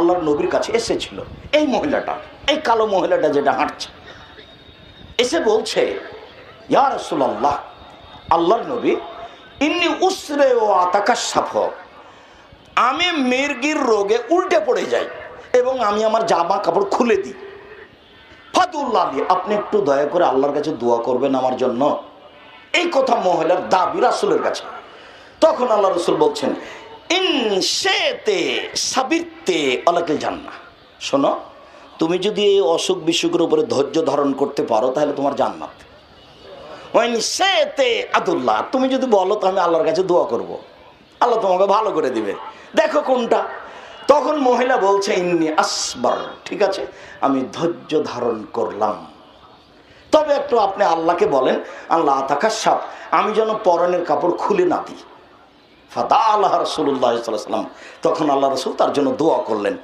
আল্লাহর নবীর কাছে এসেছিল। এই মহিলাটা, এই কালো মহিলাটা যেটা হাঁটছে, এসে বলছে, ইয়া রাসূলুল্লাহ, আল্লাহর নবী, ইন্নী উসরে ও আতাকাশাফ, আমি মির্গির রোগে উল্টে পড়ে যাই এবং আমি আমার জামা কাপড় খুলে দিই। ফাদুল্লাহ, আপনি একটু দয়া করে আল্লাহর কাছে দোয়া করবেন আমার জন্য। এই কথা মহিলার দাবি রাসূলের কাছে। তখন আল্লাহ রাসূল বলছেন, ইনশাতে সাবিরতে আলাকিল জান্নাহ, শোনো, তুমি যদি এই অসুখ বিসুখের উপরে ধৈর্য ধারণ করতে পারো তাহলে তোমার জান্নাত। ওয়াইনশাতে আদুল্লাহ, তুমি যদি বলো তো আমি আল্লাহর কাছে দোয়া করব, আল্লাহ তোমাকে ভালো করে দিবে, দেখো কোনটা। তখন মহিলা বলছে, ইন্নী আসবার, ঠিক আছে আমি ধৈর্য ধারণ করলাম, তবে একটু আপনি আল্লাহকে বলেন, আল্লাহ আতাকাশাফ, আমি যেন পরনের কাপড় খুলে না দিই। ফাদা আল্লাহ রাসূলুল্লাহ সাল্লাল্লাহু আলাইহি ওয়াসাল্লাম, তখন আল্লাহ রাসূল তার জন্য দোয়া করলেন।